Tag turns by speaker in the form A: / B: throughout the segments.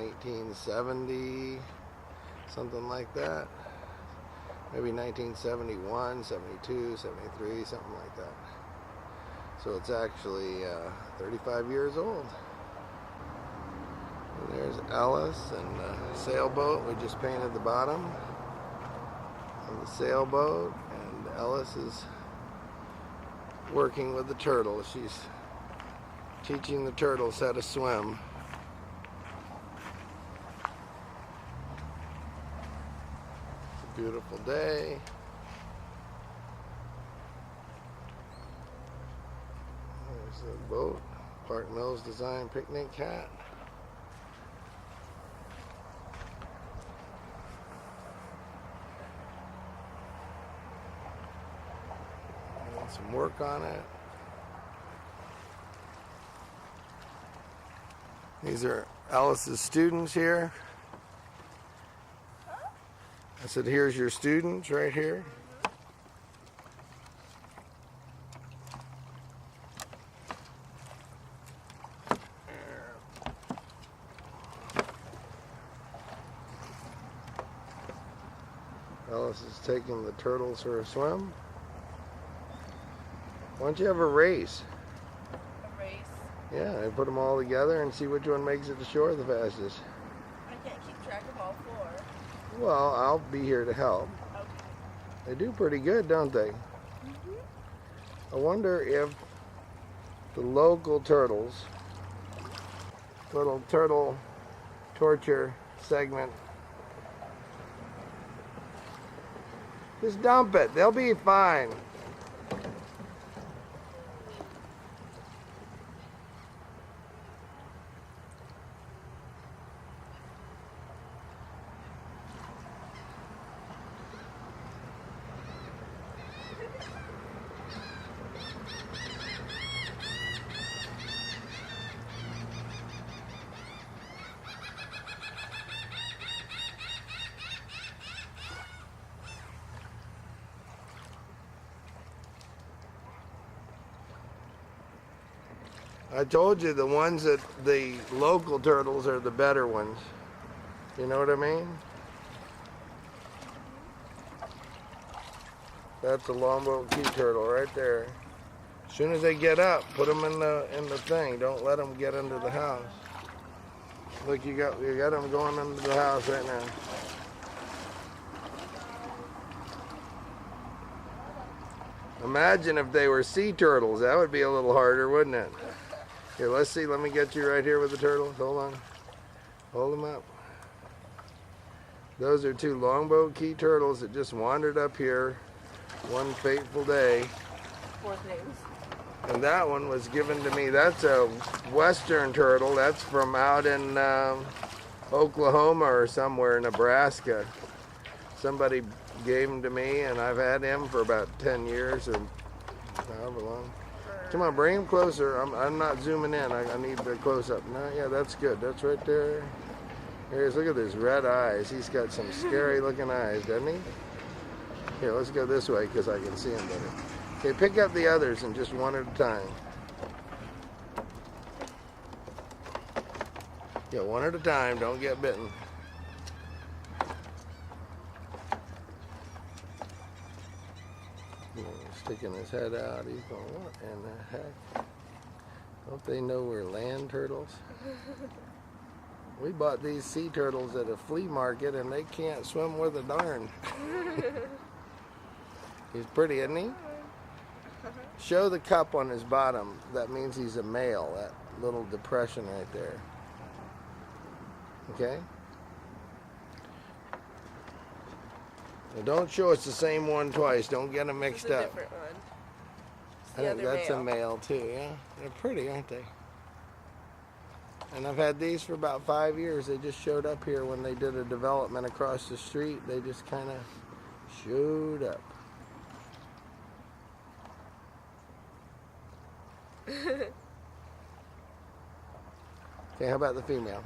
A: 1870, something like that. Maybe 1971, 72, 73, something like that. So it's actually 35 years old. And there's Ellis and the sailboat. We just painted the bottom of the sailboat, and Ellis is working with the turtles. She's teaching the turtles how to swim. It's a beautiful day. There's the boat, Park Mills Design picnic hat. And some work on it. These are Alice's students here. I said, here's your students right here. Alice is taking the turtles for a swim. Why don't you have a race?
B: A race?
A: Yeah, and put them all together and see which one makes it to shore the fastest.
B: I can't keep track of all four.
A: Well, I'll be here to help.
B: Okay.
A: They do pretty good, don't they? Mm-hmm. I wonder if the local turtles, little turtle torture segment, just dump it. They'll be fine. I told you the ones that the local turtles are the better ones. You know what I mean? That's a Longboat Key turtle right there. As soon as they get up, put them in the thing. Don't let them get into the house. Look, you got them going into the house right now. Imagine if they were sea turtles. That would be a little harder, wouldn't it? Here, let's see. Let me get you right here with the turtles. Hold on. Hold them up. Those are two Longboat Key turtles that just wandered up here one fateful day.
B: Four things.
A: And that one was given to me. That's a western turtle. That's from out in Oklahoma or somewhere, Nebraska. Somebody gave him to me, and I've had him for about 10 years or however long. Come on, bring him closer. I'm not zooming in. I need the close-up. No, yeah, that's good. That's right there. Here's, look at his red eyes. He's got some scary-looking eyes, doesn't he? Here, let's go this way because I can see him better. Okay, pick up the others and just one at a time. Yeah, one at a time. Don't get bitten. Sticking his head out. He's going, what in the heck? Don't they know we're land turtles? We bought these sea turtles at a flea market and they can't swim with a darn. He's pretty, isn't he? Show the cup on his bottom. That means he's a male. That little depression right there. Okay? Now don't show us the same one twice. Don't get them mixed up.
B: Different one.
A: I think that's a male too, yeah. They're pretty, aren't they? And I've had these for about 5 years. They just showed up here when they did a development across the street. They just kind of showed up. Okay, how about the female?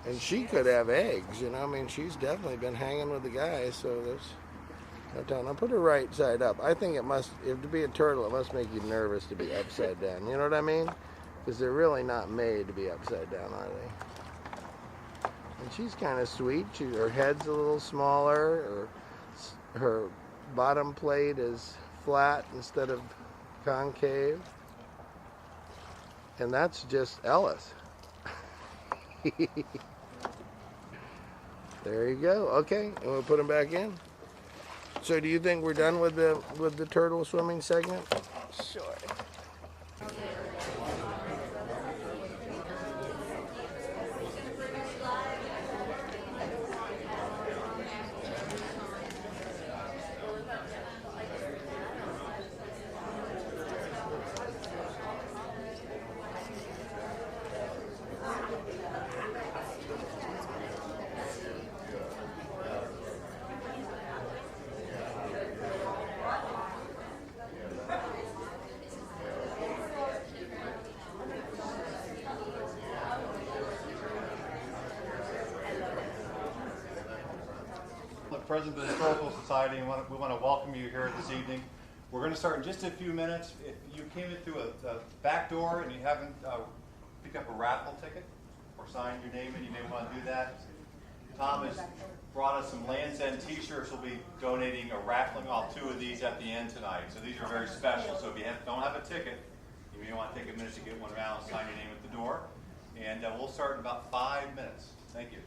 A: And she could have eggs, you know. I mean, she's definitely been hanging with the guys, so there's no telling. I'll put her right side up. I think it must, if to be a turtle, it must make you nervous to be upside down. You know what I mean? because they're really not made to be upside down, are they? And she's kind of sweet. Her head's a little smaller. Her bottom plate is flat instead of concave. And that's just Ellis. There you go. Okay, and we'll put them back in. So do you think we're done with the turtle swimming segment?
B: Sure.
C: President of the Historical Society, and we want to welcome you here this evening. We're going to start in just a few minutes. If you came in through a back door and you haven't picked up a raffle ticket or signed your name in, you may want to do that. Tom has brought us some Land's End t-shirts. We'll be donating or raffling off 2 of these at the end tonight. So these are very special. So if you don't have a ticket, you may want to take a minute to get one around and sign your name at the door. And we'll start in about 5 minutes. Thank you.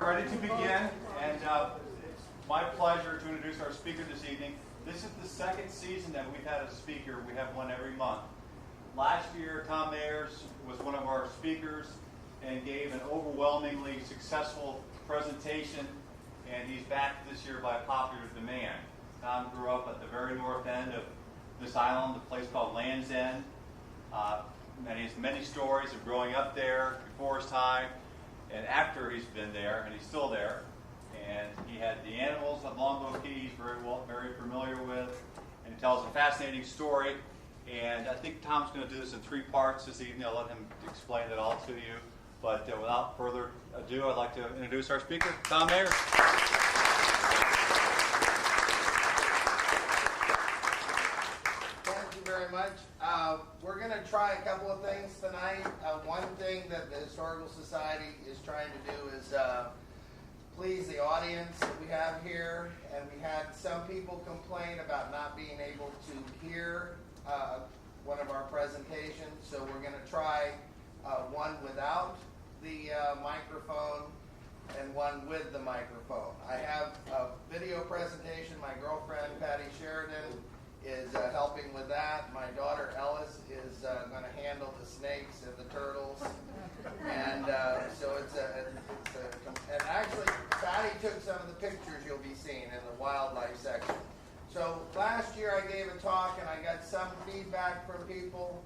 C: Ready to begin, and it's my pleasure to introduce our speaker this evening. This is the second season that we've had a speaker. We have one every month. Last year, Tom Mayers was one of our speakers and gave an overwhelmingly successful presentation, and he's back this year by popular demand. Tom grew up at the very north end of this island, a place called Land's End. And he has many stories of growing up there before his time, and after he's been there, and he's still there. And he had the animals of Longboat Key he's very familiar with, and he tells a fascinating story. And I think Tom's going to do this in 3 parts this evening. I'll let him explain it all to you. But without further ado, I'd like to introduce our speaker, Tom Mayers.
A: Thank you very much. We're going to try a couple of things tonight. One thing that the Historical Society is trying to do is please the audience that we have here. And we had some people complain about not being able to hear one of our presentations. So we're going to try one without the microphone and one with the microphone. I have a video presentation. My girlfriend, Patty Sheridan, is helping with that. My daughter, Ellis, is going to handle the snakes and the turtles. And so and actually, Patty took some of the pictures you'll be seeing in the wildlife section. So last year I gave a talk and I got some feedback from people,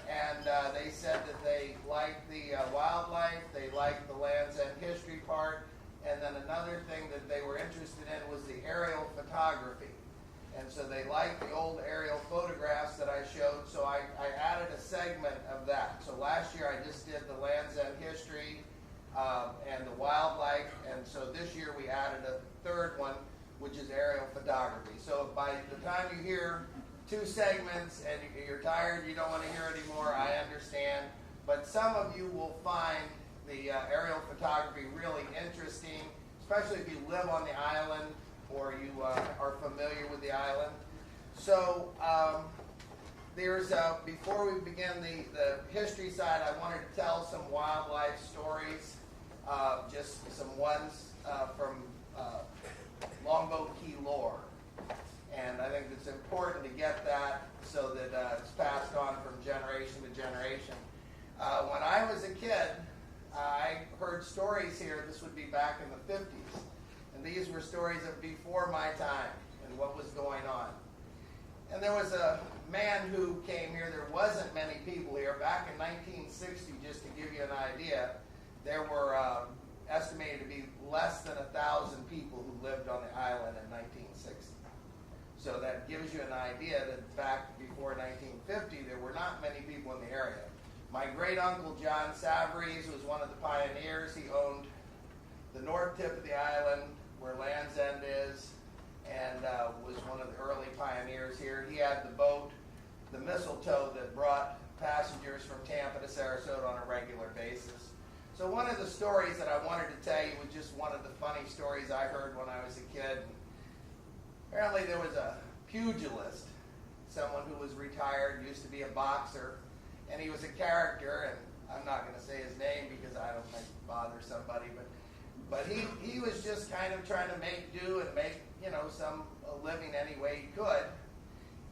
A: and they said that they liked the wildlife, they liked the Land's End history part, and then another thing that they were interested in was the aerial photography. And so they liked the old aerial photographs that I showed, so I added a segment of that. So last year I just did the Land's End history and the wildlife, and so this year we added a third one, which is aerial photography. So by the time you hear 2 segments and you're tired, you don't want to hear anymore, I understand. But some of you will find the aerial photography really interesting, especially if you live on the island or you are familiar with the island. So before we begin the history side, I wanted to tell some wildlife stories, just some ones from Longboat Key lore. And I think it's important to get that so that it's passed on from generation to generation. When I was a kid, I heard stories here. This would be back in the 50s. And these were stories of before my time and what was going on. And there was a man who came here. There wasn't many people here. Back in 1960, just to give you an idea, there were estimated to be less than 1,000 people who lived on the island in 1960. So that gives you an idea that back before 1950, there were not many people in the area. My great-uncle John Savarese was one of the pioneers. He owned the north tip of the island where Land's End is, and was one of the early pioneers here. He had the boat, the Mistletoe, that brought passengers from Tampa to Sarasota on a regular basis. So one of the stories that I wanted to tell you was just one of the funny stories I heard when I was a kid. Apparently there was a pugilist, someone who was retired, used to be a boxer, and he was a character, and I'm not going to say his name because I don't think bother somebody, but he was just kind of trying to make do and make, some living any way he could.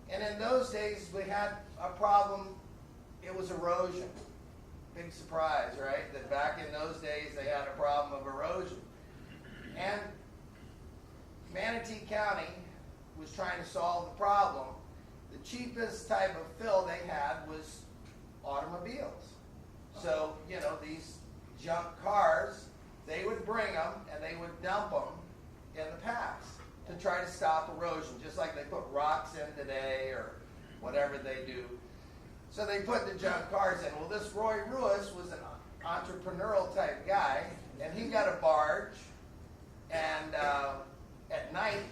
A: And in those days we had a problem. It was erosion. Big surprise, right? That back in those days they had a problem of erosion. And Manatee County was trying to solve the problem. The cheapest type of fill they had was automobiles. So, these junk cars, they would bring them and they would dump them in the pass to try to stop erosion, just like they put rocks in today or whatever they do. So they put the junk cars in. Well, this Roy Ruiz was an entrepreneurial type guy, and he got a barge, and at night,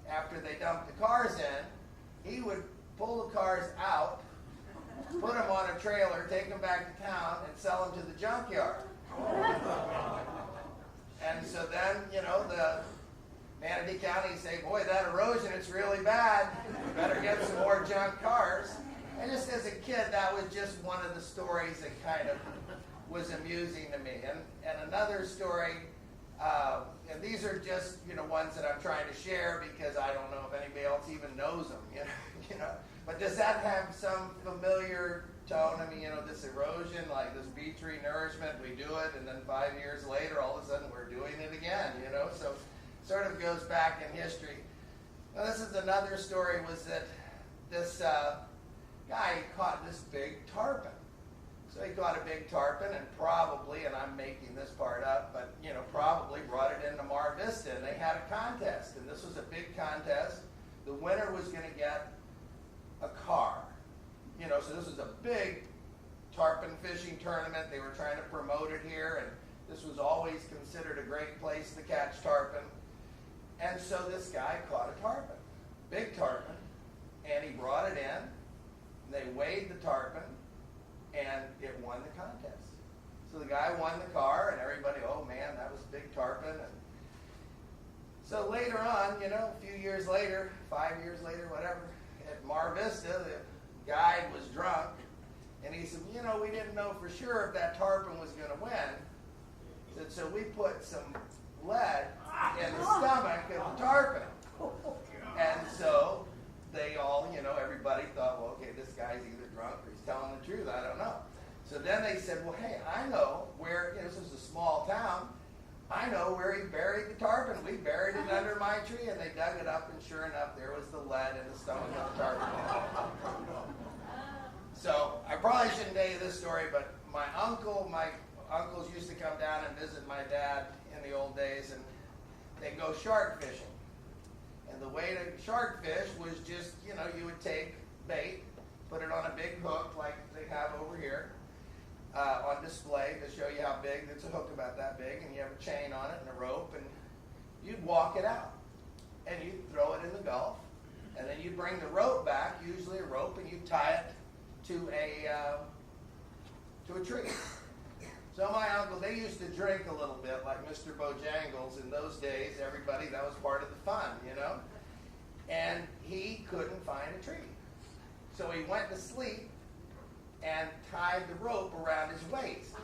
A: after they dumped the cars in, he would pull the cars out, put them on a trailer, take them back to town, and sell them to the junkyard. And so then, the Manatee County say, boy, that erosion, it's really bad. We better get some more junk cars. And just as a kid, that was just one of the stories that kind of was amusing to me. And another story, and these are just, ones that I'm trying to share because I don't know if anybody else even knows them, But does that have some familiar tone? I mean, this erosion, like this beach renourishment, we do it, and then 5 years later, all of a sudden, we're doing it again, So sort of goes back in history. Now, this is another story, was that this guy caught this big tarpon. So he caught a big tarpon and probably, and I'm making this part up, but, probably brought it into Mar Vista, and they had a contest, and this was a big contest. The winner was going to get a car. So this was a big tarpon fishing tournament. They were trying to promote it here, and this was always considered a great place to catch tarpon. And so this guy caught a tarpon, big tarpon, and he brought it in. They weighed the tarpon, and it won the contest. So the guy won the car, and everybody, oh man, that was a big tarpon. And so later on, a few years later, 5 years later, whatever, at Mar Vista, the guide was drunk, and he said, we didn't know for sure if that tarpon was going to win. He said, so we put some lead in the stomach of the tarpon. And so they all, everybody thought, well, okay, this guy's either drunk or he's telling the truth. I don't know. So then they said, well, hey, I know where, this is a small town. I know where he buried the tarpon. We buried it under my tree, and they dug it up, and sure enough, there was the lead in the stomach of the tarpon. So I probably shouldn't tell you this story, but my uncles used to come down and visit my dad in the old days, and they'd go shark fishing. And the way to shark fish was just, you would take bait, put it on a big hook like they have over here, on display to show you how big. It's a hook about that big, and you have a chain on it and a rope, and you'd walk it out. And you'd throw it in the Gulf, and then you'd bring the rope back, usually a rope, and you'd tie it to a tree. So my uncle, they used to drink a little bit like Mr. Bojangles in those days. Everybody, that was part of the fun, And he couldn't find a tree. So he went to sleep and tied the rope around his waist.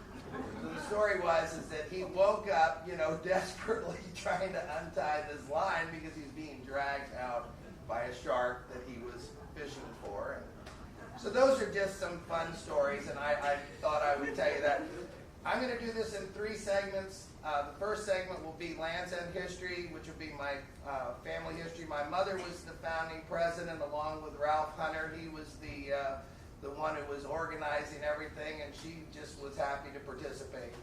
A: So the story is that he woke up, desperately trying to untie this line because he's being dragged out
D: by a shark that he was fishing for. And so those are just some fun stories, and I thought I would tell you that. I'm going to do this in 3 segments. The first segment will be Land's End history, which will be my family history. My mother was the founding president along with Ralph Hunter. He was the one who was organizing everything, and she just was happy to participate.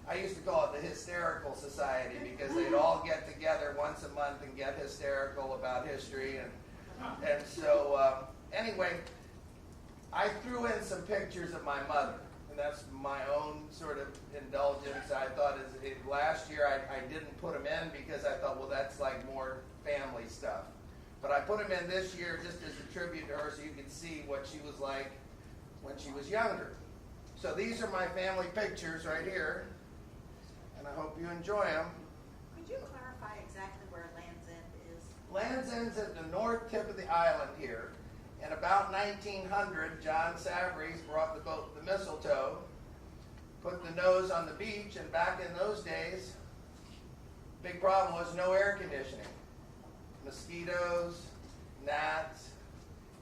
D: I used to call it the Hysterical Society because they'd all get together once a month and get hysterical about history. And so anyway, I threw in some pictures of my mother. And that's my own sort of indulgence. I thought last year I didn't put them in because I thought, well, that's like more family stuff. But I put them in this year just as a tribute to her so you can see what she was like when she was younger. So these are my family pictures right here. And I hope you enjoy them.
E: Could you clarify exactly where Land's End is?
D: Land's End's at the north tip of the island here. In about 1900, John Savarese brought the boat, the Mistletoe, put the nose on the beach, and back in those days, big problem was no air conditioning. Mosquitoes, gnats.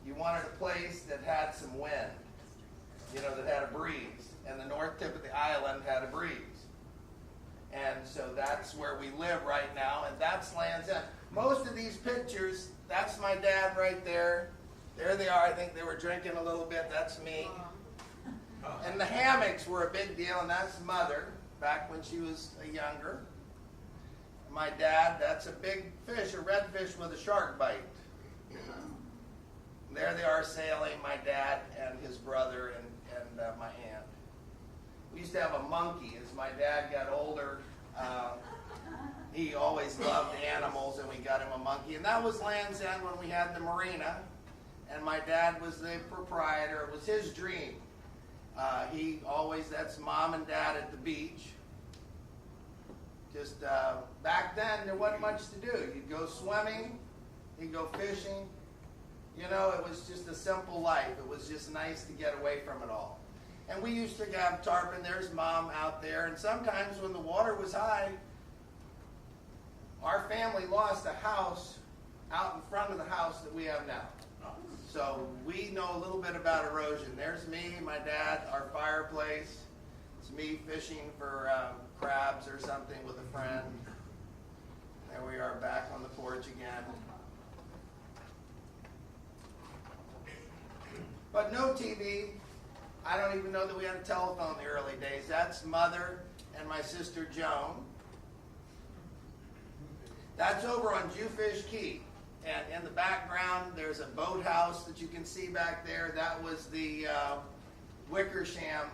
D: You wanted a place that had some wind, that had a breeze. And the north tip of the island had a breeze. And so that's where we live right now, and that's Land's End. Most of these pictures, that's my dad right there. There they are. I think they were drinking a little bit. That's me. And the hammocks were a big deal, and that's Mother, back when she was younger. My dad, that's a big fish, a redfish with a shark bite. There they are sailing, my dad and his brother and my aunt. We used to have a monkey. As my dad got older, he always loved animals, and we got him a monkey. And that was Land's End when we had the marina. And my dad was the proprietor. It was his dream. That's Mom and Dad at the beach. Just back then, there wasn't much to do. You'd go swimming, you'd go fishing. It was just a simple life. It was just nice to get away from it all. And we used to have Tarpon. There's Mom out there. And sometimes when the water was high, our family lost a house out in front of the house that we have now. So we know a little bit about erosion. There's me, my dad, our fireplace. It's me fishing for crabs or something with a friend. There we are back on the porch again. But no TV. I don't even know that we had a telephone in the early days. That's Mother and my sister Joan. That's over on Jewfish Key. And in the background, there's a boathouse that you can see back there. That was the Wickersham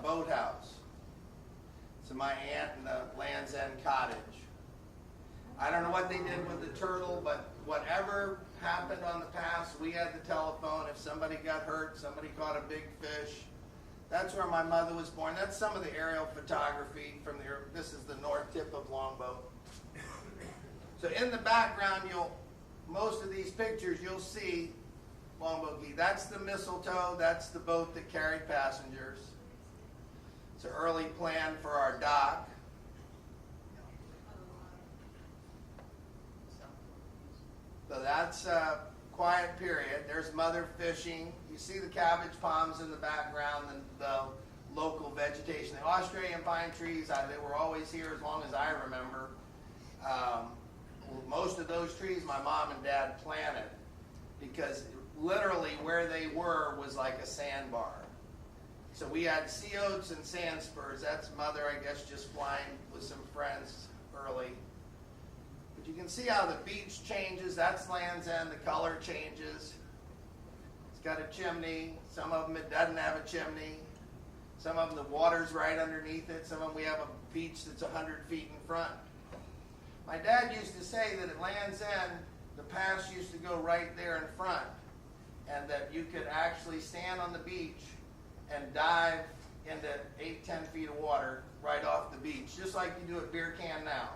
D: boathouse. So my aunt and the Land's End cottage. I don't know what they did with the turtle, but whatever happened on the past, we had the telephone. If somebody got hurt, somebody caught a big fish. That's where my mother was born. That's some of the aerial photography from this is the north tip of Longboat. So in the background, most of these pictures, you'll see Longboat Key. That's the Mistletoe. That's the boat that carried passengers. It's an early plan for our dock. So that's a quiet period. There's Mother fishing. You see the cabbage palms in the background and the local vegetation. The Australian pine trees, they were always here as long as I remember. Most of those trees my mom and dad planted because literally where they were was like a sandbar. So we had sea oats and sand spurs. That's Mother, I guess, just flying with some friends early. But you can see how the beach changes. That's Land's End. The color changes. It's got a chimney. Some of them it doesn't have a chimney. Some of them the water's right underneath it. Some of them we have a beach that's 100 feet in front. My dad used to say that at Land's End, the pass used to go right there in front, and that you could actually stand on the beach and dive into 8-10 feet of water right off the beach, just like you do at Beer Can now.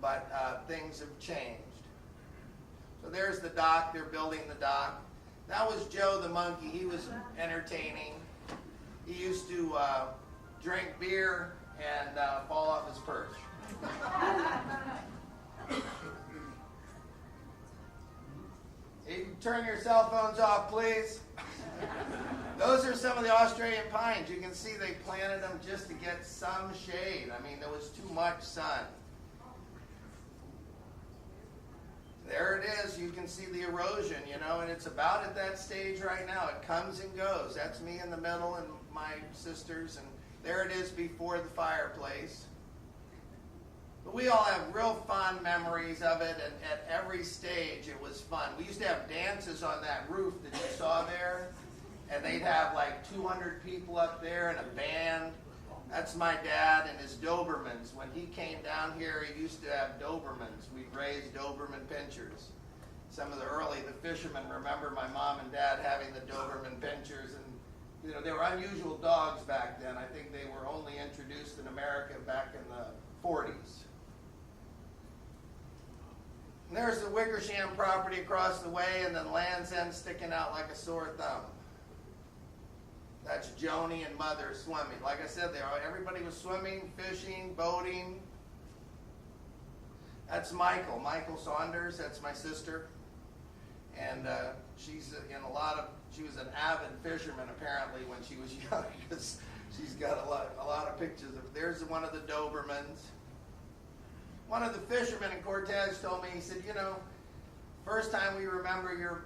D: But things have changed. So there's the dock. They're building the dock. That was Joe the monkey. He was entertaining. He used to drink beer and fall off his perch. You can turn your cell phones off, please. Those are some of the Australian pines. You can see they planted them just to get some shade. I mean, there was too much sun. There it is. You can see the erosion, you know, and it's about at that stage right now. It comes and goes. That's me in the middle and my sisters, and there it is before the fireplace. But we all have real fond memories of it, and at every stage it was fun. We used to have dances on that roof that you saw there, and they'd have like 200 people up there and a band. That's my dad and his Dobermans. When he came down here, he used to have Dobermans. We'd raise Doberman pinchers. Some of the fishermen remember my mom and dad having the Doberman pinchers, and you know, they were unusual dogs back then. I think they were only introduced in America back in the 40s. And there's the Wickersham property across the way, and then Land's End sticking out like a sore thumb. That's Joni and Mother swimming. Like I said, everybody was swimming, fishing, boating. That's Michael Saunders. That's my sister, and she was an avid fisherman apparently when she was young, because she's got a lot of pictures of. There's one of the Dobermans. One of the fishermen in Cortez told me, he said, you know, first time we remember your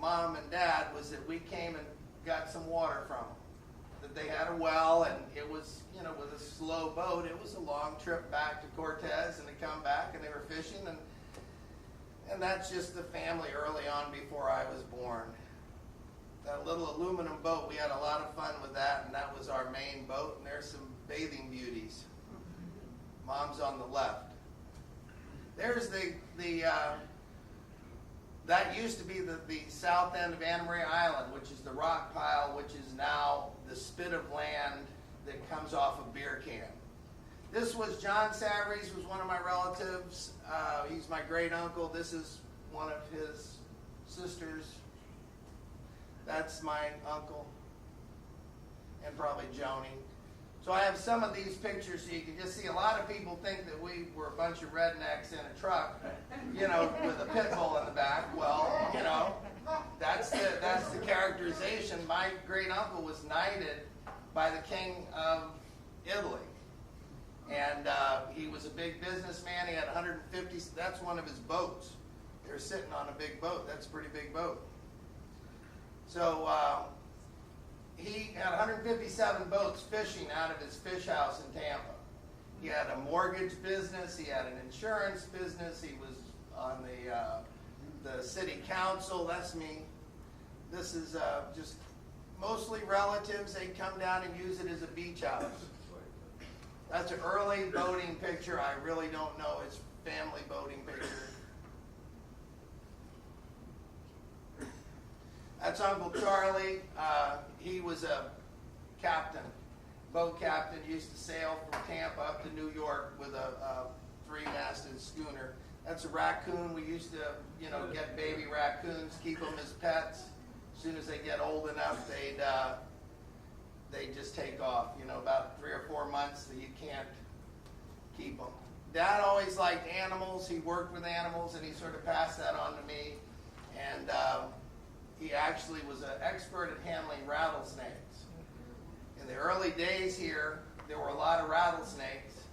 D: mom and dad was that we came and got some water from them. That they had a well, and it was, you know, with a slow boat, it was a long trip back to Cortez, and they come back and they were fishing, and that's just the family early on before I was born. That little aluminum boat, we had a lot of fun with that, and that was our main boat, and there's some bathing beauties. Mom's on the left. There's that used to be the south end of Anna Maria Island, which is the rock pile, which is now the spit of land that comes off a beer can. This was John Savarese, was one of my relatives. He's my great uncle. This is one of his sisters. That's my uncle, and probably Joni. So I have some of these pictures so you can just see. A lot of people think that we were a bunch of rednecks in a truck, you know, with a pit bull in the back. Well, you know, that's the characterization. My great uncle was knighted by the King of Italy, and he was a big businessman. He had 150. That's one of his boats. They're sitting on a big boat. That's a pretty big boat. So. He had 157 boats fishing out of his fish house in Tampa. He had a mortgage business. He had an insurance business. He was on the city council. That's me. This is just mostly relatives. They come down and use it as a beach house. That's an early boating picture. I really don't know his family boating picture. That's Uncle Charlie. He was a captain, boat captain. Used to sail from Tampa up to New York with a three-masted schooner. That's a raccoon. We used to, you know, get baby raccoons, keep them as pets. As soon as they get old enough, they'd just take off. You know, about 3 or 4 months, you can't keep them. Dad always liked animals. He worked with animals, and he sort of passed that on to me. And he actually was an expert at handling rattlesnakes. In the early days here, there were a lot of rattlesnakes,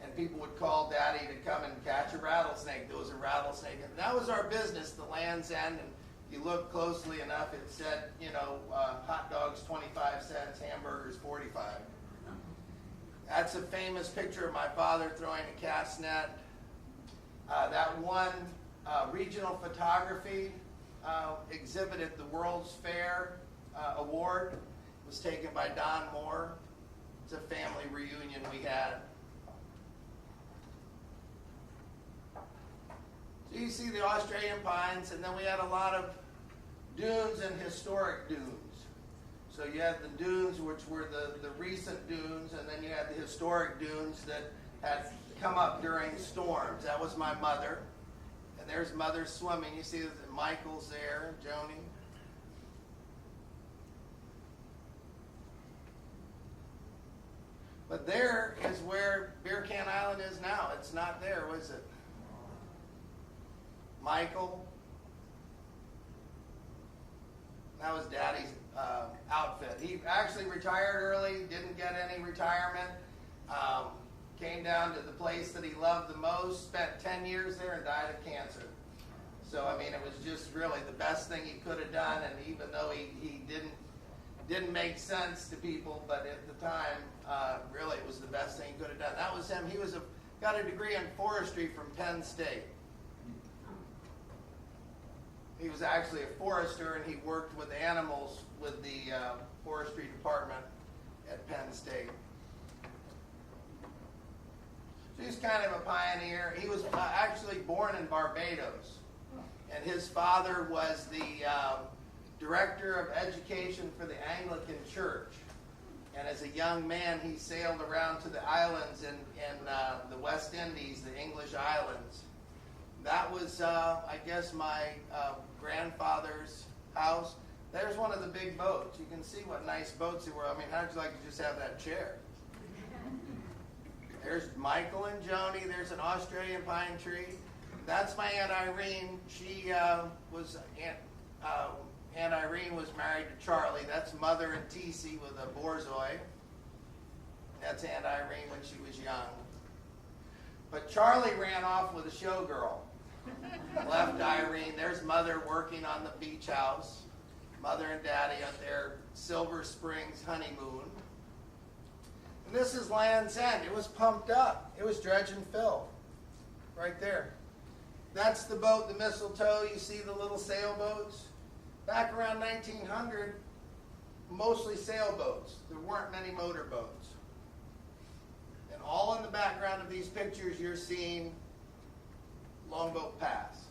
D: and people would call Daddy to come and catch a rattlesnake. There was a rattlesnake, and that was our business, the Land's End. And if you look closely enough, it said, you know, hot dogs 25 cents, hamburgers 45. That's a famous picture of my father throwing a cast net. That one regional photography exhibit at the World's Fair Award was taken by Don Moore. It's a family reunion we had. So you see the Australian pines, and then we had a lot of dunes and historic dunes. So you had the dunes, which were the recent dunes, and then you had the historic dunes that had come up during storms. That was my mother. And there's Mother swimming. You see that Michael's there, Joni. But there is where Beer Can Island is now. It's not there, was it? Michael, That was Daddy's outfit. He actually retired early, didn't get any retirement. Came down to the place that he loved the most, spent 10 years there, and died of cancer. So, I mean, it was just really the best thing he could have done, and even though he didn't make sense to people, but at the time, really it was the best thing he could have done. That was him. He got a degree in forestry from Penn State. He was actually a forester, and he worked with animals with the forestry department at Penn State. So he's kind of a pioneer. He was actually born in Barbados, and his father was the director of education for the Anglican Church. And as a young man, he sailed around to the islands in the West Indies, the English islands. That was, I guess, my grandfather's house. There's one of the big boats. You can see what nice boats they were. I mean, how'd you like to just have that chair? There's Michael and Joni. There's an Australian pine tree. That's my Aunt Irene. Aunt Irene was married to Charlie. That's Mother and TC with a borzoi. That's Aunt Irene when she was young. But Charlie ran off with a showgirl. Left Irene. There's Mother working on the beach house. Mother and Daddy at their Silver Springs honeymoon. And this is Land's End. It was pumped up. It was dredge and fill. Right there. That's the boat, the Mistletoe. You see the little sailboats? Back around 1900, mostly sailboats. There weren't many motorboats. And all in the background of these pictures, you're seeing Longboat Pass.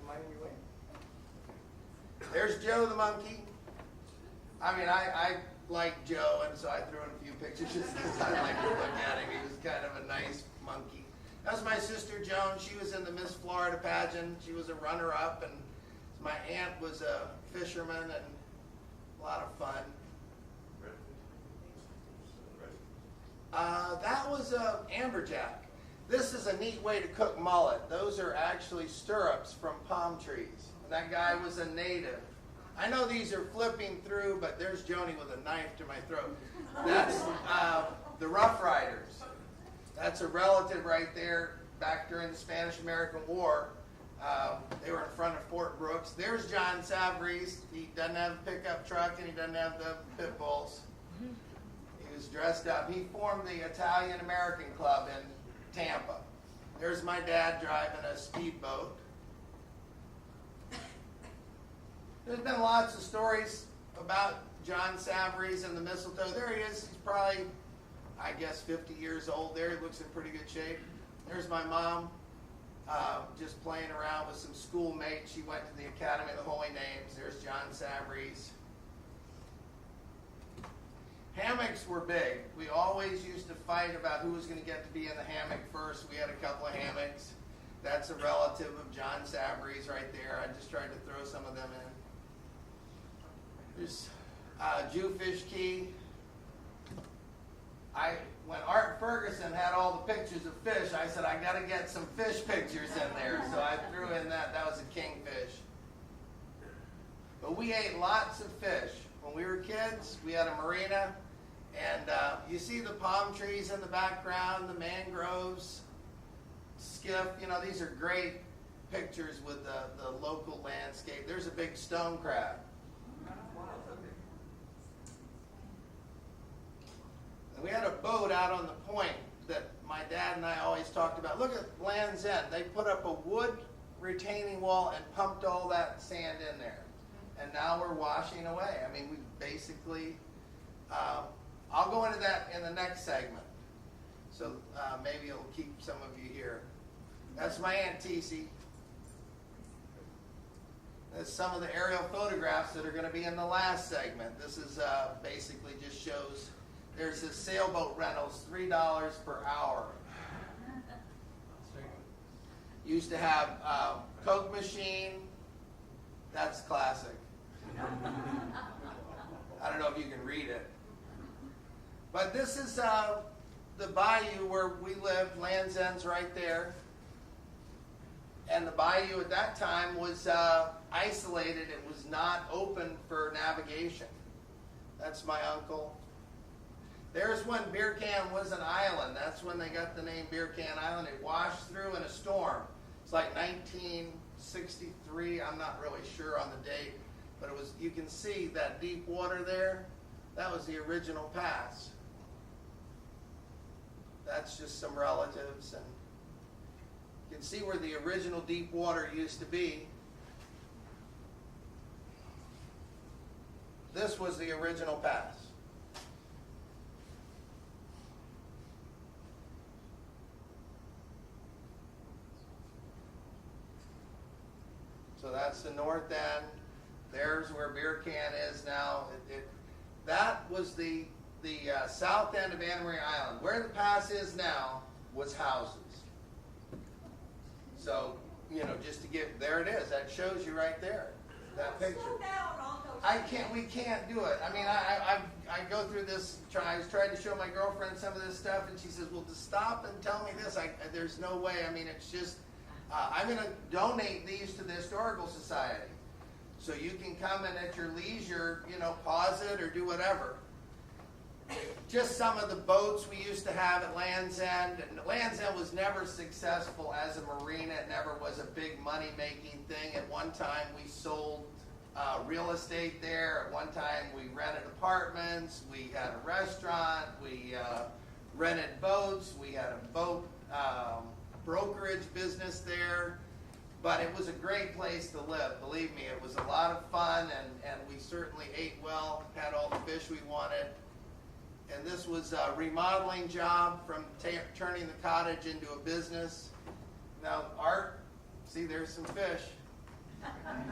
D: Am I in your way? There's Joe the monkey. I mean, I like Joe, and so I threw in a few pictures just because I like to look at him. He was kind of a nice monkey. That was my sister Joan. She was in the Miss Florida pageant. She was a runner-up, and my aunt was a fisherman, and a lot of fun. That was amberjack. This is a neat way to cook mullet. Those are actually stirrups from palm trees. And that guy was a native. I know these are flipping through, but there's Joni with a knife to my throat. That's the Rough Riders. That's a relative right there back during the Spanish-American War. They were in front of Fort Brooks. There's John Savarese. He doesn't have a pickup truck, and he doesn't have the pit bulls. He was dressed up. He formed the Italian-American Club in Tampa. There's my dad driving a speedboat. There's been lots of stories about John Savarese and the Mistletoe. There he is. He's probably, I guess, 50 years old there. He looks in pretty good shape. There's my mom just playing around with some schoolmates. She went to the Academy of the Holy Names. There's John Savarese. Hammocks were big. We always used to fight about who was going to get to be in the hammock first. We had a couple of hammocks. That's a relative of John Savarese right there. I just tried to throw some of them in. There's Jewfish Key. When Art Ferguson had all the pictures of fish, I said, I got to get some fish pictures in there. So I threw in that. That was a kingfish. But we ate lots of fish. When we were kids, we had a marina. And you see the palm trees in the background, the mangroves, skiff. You know, these are great pictures with the local landscape. There's a big stone crab. And we had a boat out on the point that my dad and I always talked about. Look at Land's End. They put up a wood retaining wall and pumped all that sand in there. And now we're washing away. I mean, we basically, I'll go into that in the next segment. So maybe it'll keep some of you here. That's my Aunt TC. That's some of the aerial photographs that are going to be in the last segment. This is basically just shows, there's this sailboat rentals, $3 per hour. Used to have Coke machine. That's classic. I don't know if you can read it. But this is the bayou where we lived. Land's End's right there. And the bayou at that time was isolated. It was not open for navigation. That's my uncle. There's when Beer Can was an island. That's when they got the name Beer Can Island. It washed through in a storm. It's like 1963. I'm not really sure on the date, but it was. You can see that deep water there. That was the original pass. That's just some relatives, and you can see where the original deep water used to be. This was the original pass. So that's the north end. There's where Beer Can is now. That was the south end of Anna Maria Island. Where the pass is now was houses. So, you know, just to give, there it is. That shows you right there. That picture.
E: Slow down on those.
D: We can't do it. I mean, I go through this, I tried to show my girlfriend some of this stuff, and she says, well, just stop and tell me this. There's no way. I mean, it's just, I'm going to donate these to the Historical Society. So you can come and at your leisure, you know, pause it or do whatever. Just some of the boats we used to have at Land's End. And Land's End was never successful as a marina. It never was a big money-making thing. At one time, we sold real estate there. At one time, we rented apartments. We had a restaurant. We rented boats. We had a boat brokerage business there. But it was a great place to live. Believe me, it was a lot of fun, and we certainly ate well, had all the fish we wanted. And this was a remodeling job from turning the cottage into a business. Now, Art, see, there's some fish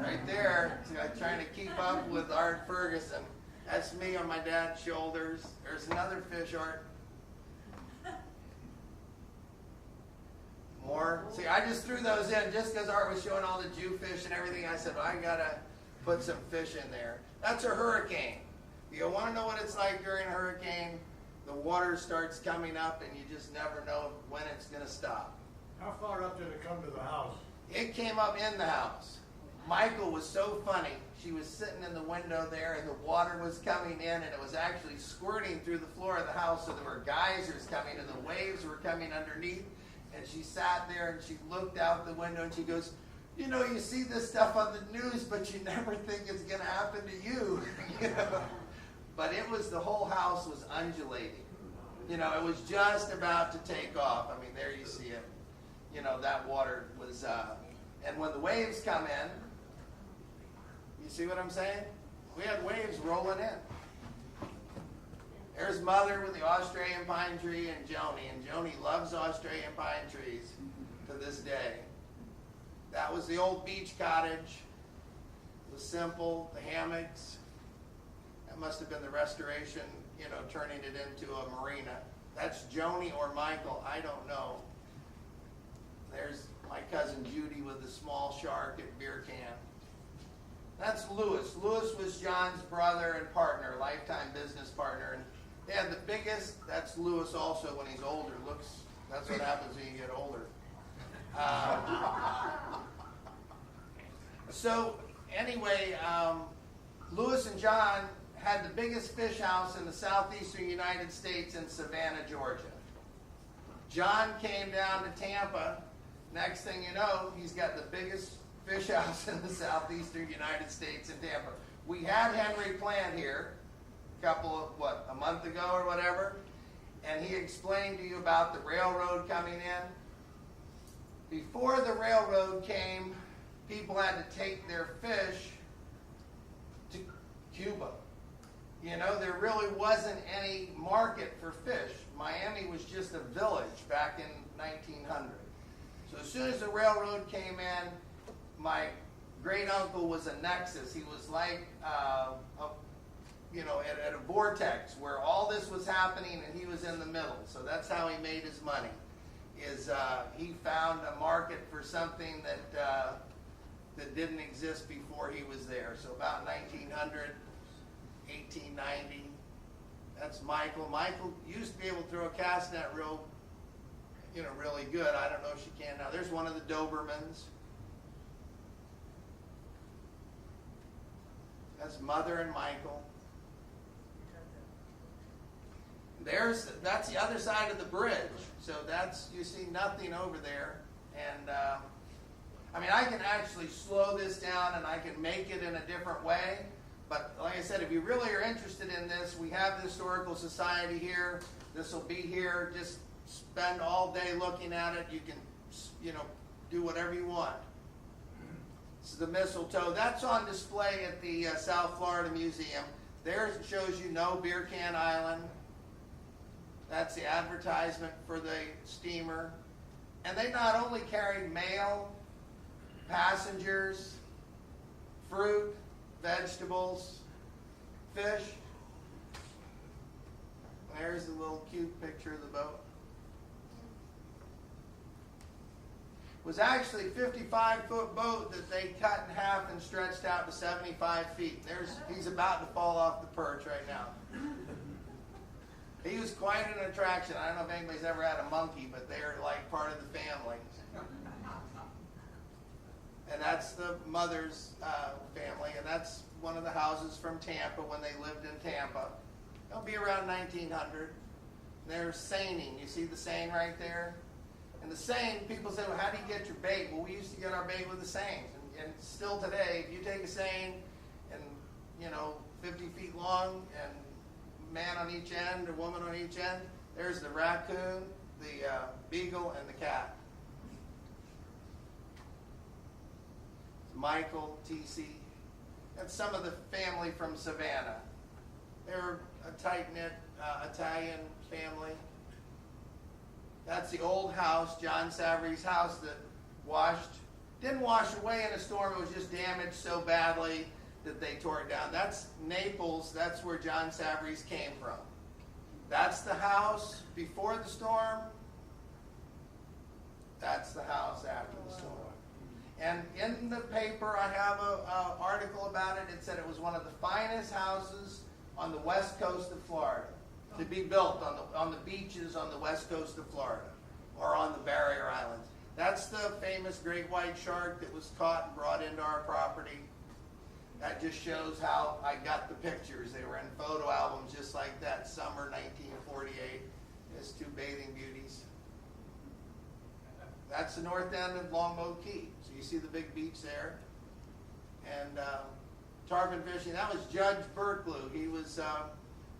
D: right there. Trying to keep up with Art Ferguson. That's me on my dad's shoulders. There's another fish, Art. More. See, I just threw those in just because Art was showing all the Jewfish and everything. I said, well, I got to put some fish in there. That's a hurricane. You want to know what it's like during a hurricane? The water starts coming up and you just never know when it's going to stop.
F: How far up did it come to the house?
D: It came up in the house. Michael was so funny. She was sitting in the window there and the water was coming in and it was actually squirting through the floor of the house, so there were geysers coming and the waves were coming underneath. And she sat there and she looked out the window and she goes, you know, you see this stuff on the news, but you never think it's going to happen to you. You know? But it was, the whole house was undulating. You know, it was just about to take off. I mean, there you see it. You know, that water was, and when the waves come in, you see what I'm saying? We had waves rolling in. There's Mother with the Australian pine tree and Joni loves Australian pine trees to this day. That was the old beach cottage. It was simple, the hammocks. That must have been the restoration, you know, turning it into a marina. That's Joni or Michael, I don't know. There's my cousin Judy with the small shark at Beer Can. That's Lewis. Lewis was John's brother and partner, lifetime business partner. And they had the biggest, that's Lewis also when he's older. Looks, that's what happens when you get older. So anyway, Lewis and John had the biggest fish house in the southeastern United States in Savannah, Georgia. John came down to Tampa. Next thing you know, he's got the biggest fish house in the southeastern United States in Tampa. We had Henry Plant here a month ago or whatever, and he explained to you about the railroad coming in. Before the railroad came, people had to take their fish to Cuba. You know, there really wasn't any market for fish. Miami was just a village back in 1900. So as soon as the railroad came in, my great uncle was a nexus. He was like, at a vortex where all this was happening and he was in the middle. So that's how he made his money. He found a market for something that didn't exist before he was there. So about 1900, 1890. That's Michael. Michael used to be able to throw a cast net really good. I don't know if she can now. There's one of the Dobermans. That's Mother and Michael. That's the other side of the bridge. So you see nothing over there. And I mean, I can actually slow this down and I can make it in a different way. But like I said, if you really are interested in this, we have the Historical Society here. This will be here. Just spend all day looking at it. You can, do whatever you want. This is the mistletoe. That's on display at the South Florida Museum. There it shows you no Beer Can Island. That's the advertisement for the steamer. And they not only carried mail, passengers, fruit, vegetables, fish. There's the little cute picture of the boat. It was actually a 55-foot boat that they cut in half and stretched out to 75 feet. He's about to fall off the perch right now. He was quite an attraction. I don't know if anybody's ever had a monkey, but they're like part of the family. And that's the mother's family, and that's one of the houses from Tampa when they lived in Tampa. It'll be around 1900. There's seining. You see the seine right there? And the seine, people say, well, how do you get your bait? Well, we used to get our bait with the seines. And still today, if you take a seine and, 50 feet long and man on each end or woman on each end, there's the raccoon, the beagle, and the cat. Michael, TC. That's some of the family from Savannah. They're a tight-knit Italian family. That's the old house, John Savarese's house, that didn't wash away in a storm. It was just damaged so badly that they tore it down. That's Naples. That's where John Savarese came from. That's the house before the storm. That's the house after the storm. And in the paper, I have an article about it. It said it was one of the finest houses on the west coast of Florida to be built on the beaches on the west coast of Florida or on the barrier islands. That's the famous great white shark that was caught and brought into our property. That just shows how I got the pictures. They were in photo albums just like that, summer 1948. There's two bathing beauties. That's the north end of Longboat Key. So you see the big beach there. And tarpon fishing, that was Judge Berklew. He was a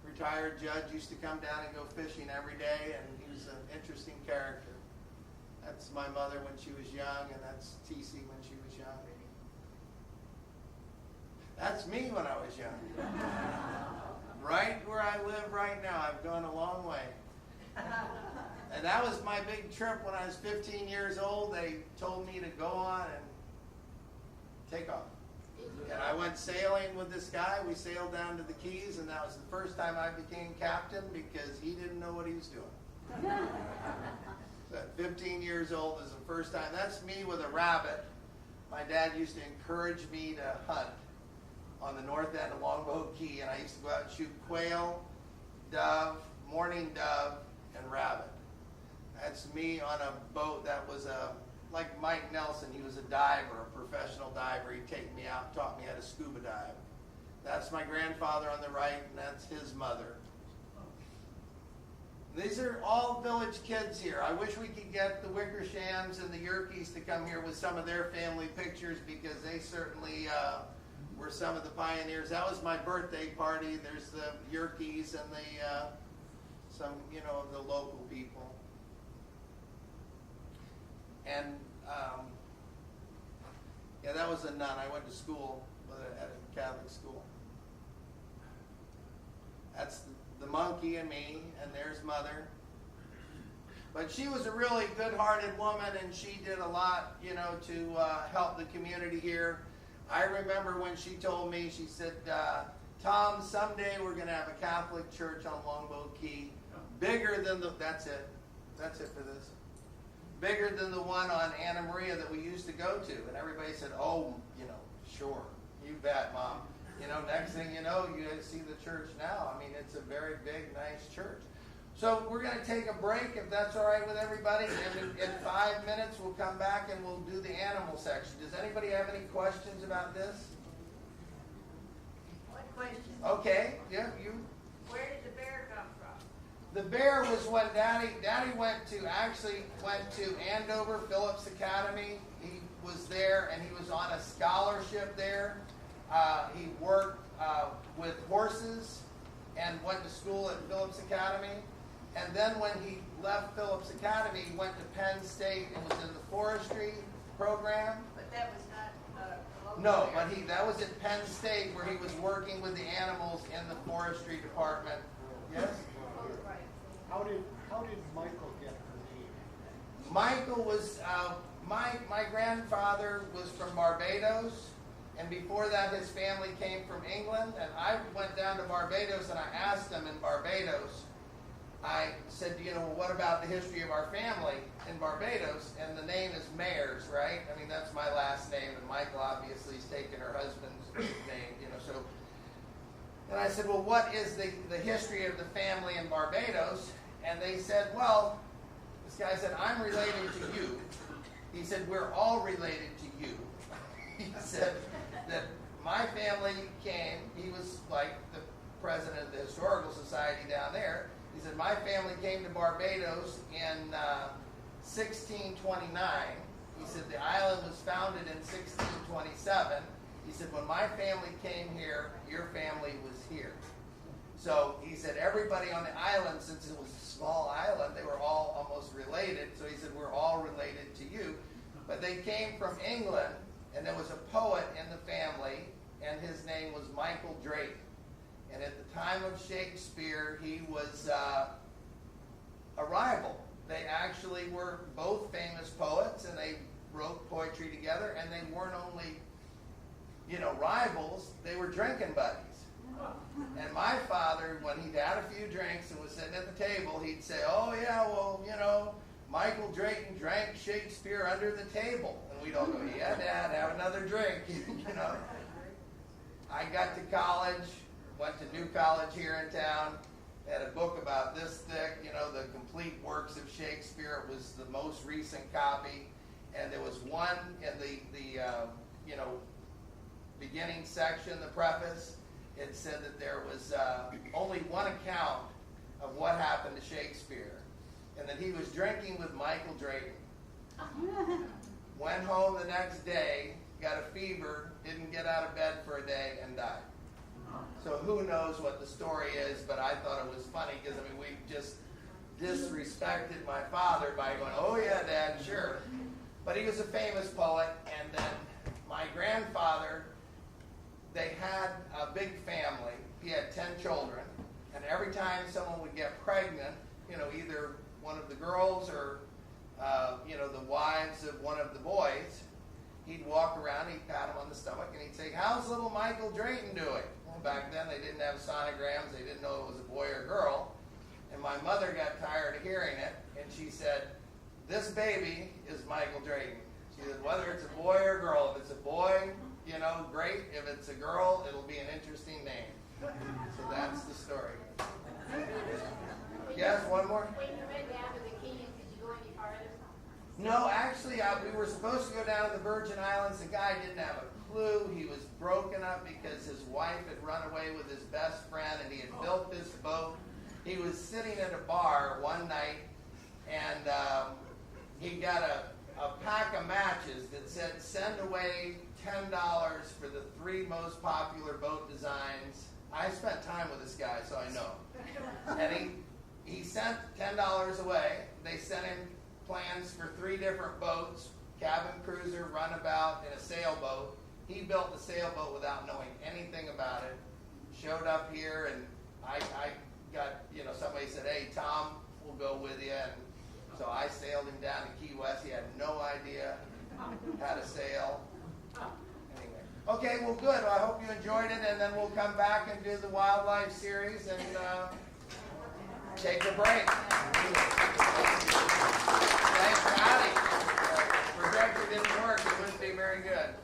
D: retired judge, used to come down and go fishing every day, and he was an interesting character. That's my mother when she was young, and that's TC when she was young. That's me when I was young. Right where I live right now. I've gone a long way. And that was my big trip when I was 15 years old. They told me to go on and take off. And I went sailing with this guy. We sailed down to the Keys, and that was the first time I became captain because he didn't know what he was doing. So at 15 years old is the first time. That's me with a rabbit. My dad used to encourage me to hunt on the north end of Longboat Key, and I used to go out and shoot quail, dove, mourning dove, and rabbit. That's me on a boat that was like Mike Nelson. He was a diver, a professional diver. He'd take me out and taught me how to scuba dive. That's my grandfather on the right, and that's his mother. These are all village kids here. I wish we could get the Wickershams and the Yerkes to come here with some of their family pictures because they certainly were some of the pioneers. That was my birthday party. There's the Yerkes and some of the local people. And that was a nun. I went to school at a Catholic school. That's the monkey and me, and there's Mother. But she was a really good-hearted woman, and she did a lot, to help the community here. I remember when she told me, she said, Tom, someday we're going to have a Catholic church on Longboat Key, bigger than that's it for this, bigger than the one on Anna Maria that we used to go to. And everybody said, oh, sure, you bet, Mom. Next thing you know, you see the church now. I mean, it's a very big, nice church. So we're going to take a break, if that's all right with everybody. And in 5 minutes, we'll come back and we'll do the animal section. Does anybody have any questions about this? Okay, yeah, you.
B: Where did the bear come from?
D: The bear was when Daddy went to Andover Phillips Academy. He was there and he was on a scholarship there. He worked with horses and went to school at Phillips Academy. And then when he left Phillips Academy, he went to Penn State and was in the forestry program.
B: But that was not a local
D: No,
B: bear.
D: but that was at Penn State where he was working with the animals in the forestry department. Yes?
B: Oh, right.
F: How did Michael get her name?
D: Michael was, my grandfather was from Barbados, and before that his family came from England, and I went down to Barbados and I asked them in Barbados, I said, what about the history of our family in Barbados? And the name is Mayers, right? I mean, that's my last name, and Michael obviously has taken her husband's name, so. And I said, well, what is the history of the family in Barbados? And they said, well, this guy said, I'm related to you. He said, we're all related to you. He said that my family came, he was like the president of the Historical Society down there. He said, my family came to Barbados in 1629. He said, the island was founded in 1627. He said, when my family came here, your family was here. So he said, everybody on the island, since it was a small island, they were all almost related. So he said, we're all related to you. But they came from England, and there was a poet in the family, and his name was Michael Drayton. And at the time of Shakespeare, he was a rival. They actually were both famous poets, and they wrote poetry together, and they weren't only, rivals, they were drinking buddies. And my father, when he'd had a few drinks and was sitting at the table, he'd say, oh yeah, well, Michael Drayton drank Shakespeare under the table. And we'd all go, yeah, Dad, have another drink, I got to college, went to New College here in town, had a book about this thick, the complete works of Shakespeare. It was the most recent copy. And there was one in the beginning section, the preface. It said that there was only one account of what happened to Shakespeare, and that he was drinking with Michael Drayton. Went home the next day, got a fever, didn't get out of bed for a day, and died. So who knows what the story is, but I thought it was funny because, we just disrespected my father by going, oh yeah, Dad, sure. But he was a famous poet, and then my grandfather, they had a big family. He had 10 children, and every time someone would get pregnant, either one of the girls or, the wives of one of the boys, he'd walk around, he'd pat him on the stomach, and he'd say, how's little Michael Drayton doing? Well, back then they didn't have sonograms, they didn't know it was a boy or girl, and my mother got tired of hearing it, and she said, this baby is Michael Drayton. She said, whether it's a boy or a girl, if it's a boy, great. If it's a girl, it'll be an interesting name. So that's the story. Yes, one more?
G: When you went down to the Keys, did you go any farther?
D: No, actually, we were supposed to go down to the Virgin Islands. The guy didn't have a clue. He was broken up because his wife had run away with his best friend, and he had built this boat. He was sitting at a bar one night, and he got a pack of matches that said, send away $10 for the 3 most popular boat designs. I spent time with this guy, so I know. And he sent $10 away. They sent him plans for 3 different boats, cabin cruiser, runabout, and a sailboat. He built the sailboat without knowing anything about it. Showed up here, and I got, somebody said, hey, Tom, we'll go with you. And so I sailed him down to Key West. He had no idea how to sail. Anyway. Okay, well, good. Well, I hope you enjoyed it, and then we'll come back and do the wildlife series and take a break. Thanks, Patty. The projector didn't work. It wouldn't be very good.